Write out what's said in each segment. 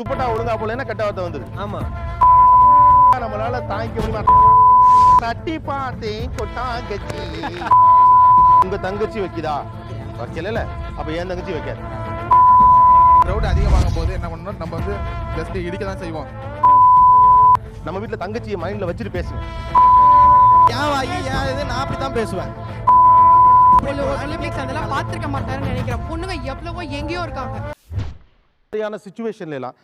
துப்பட்டா ஒழுங்கா போலன்னா கெட்ட வார்த்தை வந்துருது. ஆமா, நம்மளால தாங்கிக்க முடியுமா? தட்டி பார்த்தேன் கொட்டாங்கச்சி. உங்க தங்கச்சி வைக்குதா? வைக்கல. அப்ப ஏன் தங்கச்சி வைக்காது? கிரௌட் அதிகமாகும் போது என்ன பண்ணணும், நம்ம வந்து ஜஸ்ட் இடிக்க தான் செய்வோம். நம்ம வீட்டுல தங்கச்சியை மைண்ட்ல வச்சுட்டு பேசுங்க. ஏன் வாயி ஏன் இது, நான் அப்படித்தான் பேசுவேன். ஒலிம்பிக்ஸ் அதெல்லாம் பார்த்திருக்க மாட்டாருன்னு நினைக்கிறேன். பொண்ணுங்க எவ்வளவோ எங்கேயோ இருக்காங்க. சரியான சிச்சுவேஷன்ல எல்லாம்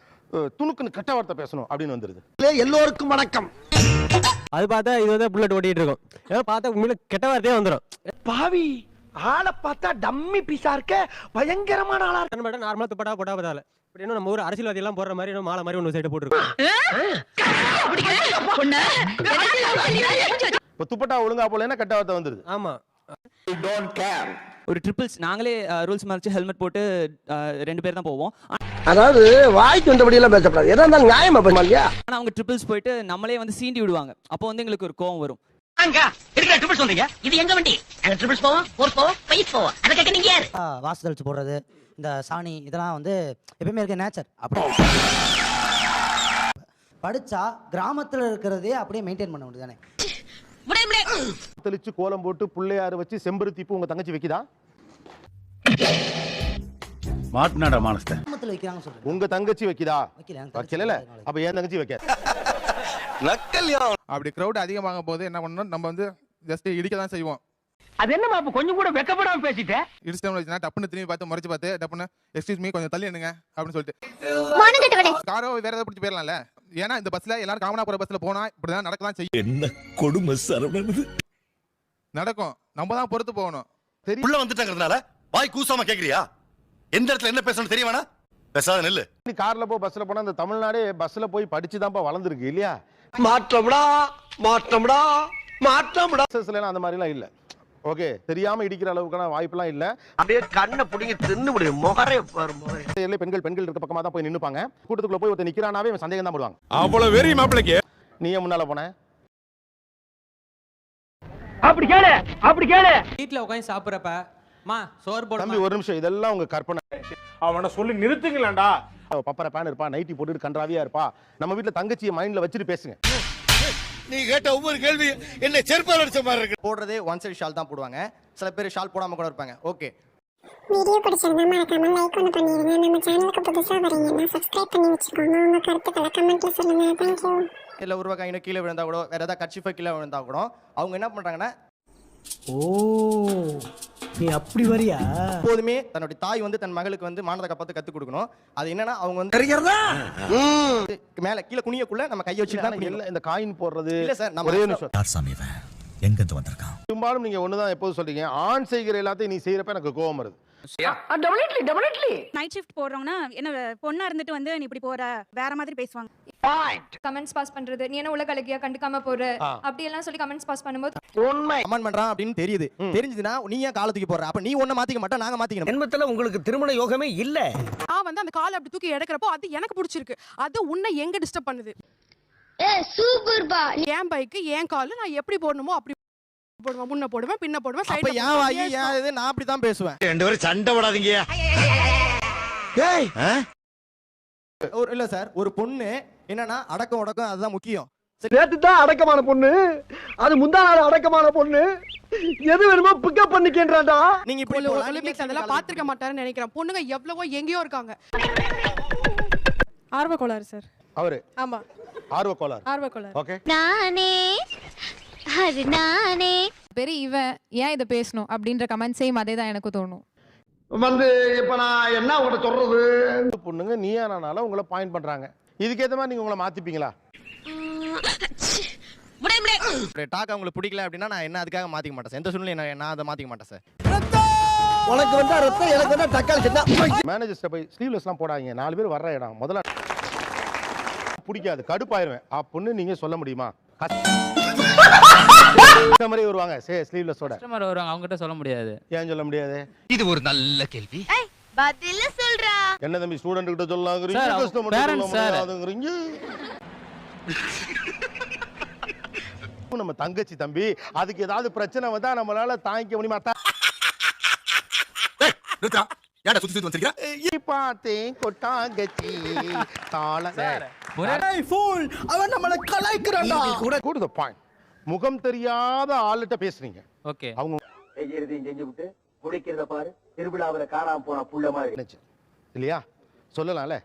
துணுக்குன்னு கெட்ட வார்த்தை பேசணும் அப்படின்னு வந்துருது. எல்லோருக்கும் வணக்கம். அது பார்த்தா இது வந்து புல்லட் ஓட்டிட்டு இருக்கும். ஏதோ பார்த்தா உண்மையில கெட்ட வார்த்தையே வந்துடும். பாவி ஆளை பார்த்தா டம்மி பீஸா இருக்க, பயங்கரமான ஆளா இருக்க. மட்டும் நார்மலா துப்பட்டா போட்டா பதால இப்படி இன்னும் நம்ம ஊர் அரசியல்வாதி எல்லாம் போடுற மாதிரி இன்னும் மாலை மாதிரி ஒன்று சைடு போட்டுருக்கோம். இப்ப துப்பட்டா ஒழுங்கா போலன்னா கெட்ட வார்த்தை வந்துருது. ஆமா, ஒரு ட்ரிபிள்ஸ் நாங்களே ரூல்ஸ் மறைச்சு ஹெல்மெட் போட்டு 2 பேர் தான் போவோம். அதாவது வாய்க்கு வந்தபடி எல்லாம் பேசப்படாது, எதா இருந்தாலும் நியாயமா பேச இல்லையா? ஆனா அவங்க ட்ரிபிள்ஸ் போயிட்டு நம்மளே வந்து சீண்டி விடுவாங்க. அப்போ வந்து எங்களுக்கு ஒரு கோவம் வரும். இது எங்க வண்டி? நாங்க ட்ரிபிள்ஸ் போவோம், ஃபோர்ஸ் போவோம், ஃபைவ் போவோம். அத கேக்க நீங்க யாரு? வாசல் தெளிச்சு போடுறது, இந்த சாணி இதெல்லாம் வந்து எப்பயுமே இருக்க நேச்சர். அப்படி படிச்சா கிராமத்துல இருக்கிறதே அப்படியே மெயின்டைன் பண்ண முடியுதானே? தெளிச்சு கோலம் போட்டு பிள்ளையாரு வச்சு செம்பருத்தி பூ உங்க தங்கச்சி வைக்குதா? மாட்னாடா மானஸ்த. கிராமத்துல வைக்கிறாங்க சொல்றேன். உங்க தங்கச்சி வைக்குதா? வைக்கல. அப்ப ஏன் தங்கச்சி வைக்காது? அப்படி கிரௌட் அதிகமாகும் போது என்ன பண்ணணும், நம்ம வந்து ஜஸ்ட் இடிக்க தான் செய்வோம். அது என்னமா அப்ப கொஞ்சம் கூட வெக்கப்படாம பேசிட்டேன். இடிச்சிட்டோம்னா டப்புன்னு திரும்பி பார்த்து முறைச்சு பார்த்து டப்புன்னு எக்ஸ்கியூஸ் மீ கொஞ்சம் தள்ளி நின்னுங்க அப்படின்னு சொல்லிட்டு காரோ வேற ஏதாவது பிடிச்சி போயிடலாம்ல. ஏன்னா இந்த பஸ்ல எல்லாரும் காமனா போற பஸ்ல போனா இப்படிதான் நடக்கலாம் செய்யும். என்ன கொடுமை சரவணன். நடக்கும், நம்ம தான் பொறுத்து போகணும். உள்ள வந்துட்டாங்கறதுனால வாய் கூசாம கேக்குறியா? எந்த இடத்துல என்ன பேசணும் தெரியவானா? பேசாத நெல்லு. நீ கார்ல போ பஸ்ல போனா இந்த தமிழ்நாடே பஸ்ல போய் படிச்சுதான்ப்பா வளர்ந்துருக்கு இல்லையா? மாற்றம்டா மாற்றம்டா மாற்றம்டா. பஸ்ல அந்த மாதிரி எல்லாம் இல்ல. ஓகே, தெரியாம இடிக்கிற அளவுக்கான வாய்ப்பெல்லாம் இல்ல. அப்படியே கண்ணை பிடிங்கி தின்னு முடியும். முகரே பாரு முகரே. பெண்கள் இருக்க பக்கமா தான் போய் நின்னுப்பாங்க. கூட்டத்துக்குள்ள போய் ஒருத்தர் நிக்கிறானாவே இவன் சந்தேகம் தான் போடுவாங்க. அவ்வளவு வெறி மாப்பிளைக்கு. நீ ஏன் முன்னால போன? அப்படி கேளு. வீட்டுல உட்காந்து சாப்பிட்றப்ப மா சோறு போட தம்பி ஒரு நிமிஷம், இதெல்லாம் உங்க கற்பனை. அவனை சொல்லி நிறுத்துங்களேன்டா. பப்பர பேன் இருப்பா, நைட்டி போட்டுட்டு கன்றாவியா இருப்பா. நம்ம வீட்டுல தங்கச்சியை மைண்ட்ல வச்சுட்டு பேசுங்க. நீ கேட்ட ஒவ்வொரு கேள்வி என்ன செருப்பால அடிச்ச மாதிரி இருக்கு. போடுறதே ஒன் சைடு ஷால் தான் போடுவாங்க. சில பேர் ஷால் போடாம கூட இருப்பாங்க. ஓகே, வீடியோ பிடிச்சிருந்தா மறக்காம லைக் ஒன்று பண்ணிடுங்க. நம்ம சேனலுக்கு புதுசாக வரீங்கன்னா சப்ஸ்கிரைப் பண்ணி வச்சுக்கோங்க. உங்க கருத்துக்களை கமெண்ட்ல சொல்லுங்க. தேங்க்யூ. இல்ல ஒரு ரூபாய் கீழே விழுந்தா கூட, வேற ஏதாவது கட்சிஃபை கீழே விழுந்தா கூட அவங்க என்ன பண்றாங்கன்னா, ஓ நீ அப்படி வரியா? எப்போதுமே தன்னுடைய தாய் வந்து தன் மகளுக்கு வந்து மானத காப்பாத்து கத்து கொடுக்கணும். அது என்னன்னா அவங்க வந்து தெரிகிறதா? மேல கீழே குனியக்குள்ள நம்ம கையை வச்சுட்டு தான் இல்ல இந்த காயின் போடுறது. இல்ல சார், நம்ம ஒரே நிமிஷம். யார் சாமி இவன்? எங்க இருந்து வந்திருக்கான்? பெரும்பாலும் நீங்க ஒண்ணுதான் எப்போது சொல்றீங்க, ஆண் செய்கிற எல்லாத்தையும் நீ செய்யறப்ப எனக்கு கோவம் வருது. நைட் ஷிஃப்ட் போடுறவங்கன்னா என்ன பொண்ணா இருந்துட்டு வந்து நீ இப்படி போற வேற மாதிரி பேசுவாங்க. கமெண்ட்ஸ் பாஸ் பண்றது, நீ என்ன உலக அழகியா கண்டுக்காம போற அப்படி எல்லாம் சொல்லி கமெண்ட்ஸ் பாஸ் பண்ணும்போது உண்மை. கமெண்ட் பண்றான் அப்படின்னு தெரியுது. தெரிஞ்சதுன்னா நீ ஏன் காலத்துக்கு போற? அப்ப நீ ஒண்ணு மாத்திக்க மாட்டா, நாங்க மாத்திக்கணும். ஜென்மத்துல உங்களுக்கு திருமண யோகமே இல்ல. நான் வந்து அந்த காலை அப்படி தூக்கி எடுக்கிறப்போ அது எனக்கு பிடிச்சிருக்கு. அது உன்னை எங்க டிஸ்டர்ப் பண்ணுது? சூப்பர் பா. என் பைக்கு என் கால் நான் எப்படி போடணுமோ அப்படி போடுவேன். முன்ன போடுவேன், பின்ன போடுவேன், அப்ப சைடுல ஏன் வாயி ஏன் இது, நான் அப்படித்தான் பேசுவேன். ரெண்டு பேரும் சண்டை போடாதீங்க. ஏய் இல்ல சார், ஒரு பொண்ணு என்னன்னா அடக்கம் உடக்கம் அதுதான் முக்கியம். நேத்து தான் அடக்கமான பொண்ணு, அது முந்தா நாள் அடக்கமான பொண்ணு. எது வேணுமோ பிக்கப் பண்ணிக்கேன்றாடா. நீங்க இப்படி ஒலிம்பிக்ஸ் அதெல்லாம் பார்த்திருக்க மாட்டாருன்னு நினைக்கிறேன். பொண்ணுங்க எவ்வளவோ எங்கேயோ இருக்காங்க. ஆர்வ கோளாறு சார் அவரு. ஆமா, ஆர்வ கோளாறு. ஆர்வ கோளாறு. ஓகே, நானே அது நானே. பெரிய இவன் ஏன் இதை பேசணும் அப்படின்ற கமெண்ட் சேம் அதே தான் எனக்கு தோணும். வந்து இப்ப நான் என்ன உங்கள்கிட்ட சொல்றது? பொண்ணுங்க நீயா நானால உங்களை பாயிண்ட் பண்றாங்க. இதுக்கேத்த மாதிரி நீங்க உங்களை மாத்திப்பீங்களா? டாக் அவங்களுக்கு பிடிக்கல அப்படின்னா நான் என்ன அதுக்காக மாத்திக்க மாட்டேன். எந்த சூழ்நிலை நான் அதை மாத்திக்க மாட்டேன் சார். உனக்கு வந்தா ரத்தம், எனக்கு வந்தா தக்காளி சட்னா. மேனேஜர்ஸ்ட போய் ஸ்லீவ்லெஸ்லாம் போடாதீங்க, 4 பேர் வர்ற இடம் முதல்ல பிடிக்காது, கடுப்பாயிருவேன் அப்படின்னு நீங்க சொல்ல முடியுமா? கஸ்டமரே வருவாங்க ஸ்லீவ்லெஸ்ஸோட. கஸ்டமர் வருவாங்க, அவங்க கிட்ட சொல்ல முடியாது. ஏன் சொல்ல முடியாது? இது ஒரு நல்ல கேள்வி. பதில சொல்றா. என்ன தம்பி ஸ்டூடண்ட் கிட்ட சொல்லலாம்ங்கறீங்க, சார், கஸ்டமர் கிட்ட சொல்ல முடியாதுங்கறீங்க. நம்ம தங்கச்சி தம்பி, அதுக்கு ஏதாவது பிரச்சனை வந்தா நம்மளால தாங்கிக்க முடியுமா? ஏன்டா சுத்தி சுத்தி வந்திருக்க பார்த்தேன் கொட்டாங்கச்சி தாளம் அவன் நம்மள கலாய்க்கிறான்டா. Go to the point. முகம் தெரியாத ஆளுகிட்ட பேசுறீங்க. ஓகே அவங்க செய்யறதையும் செஞ்சு விட்டு குடிக்கிறத பாரு, திருவிழாவில காணாம போன புள்ள மாதிரி இல்லையா சொல்லலாம்ல.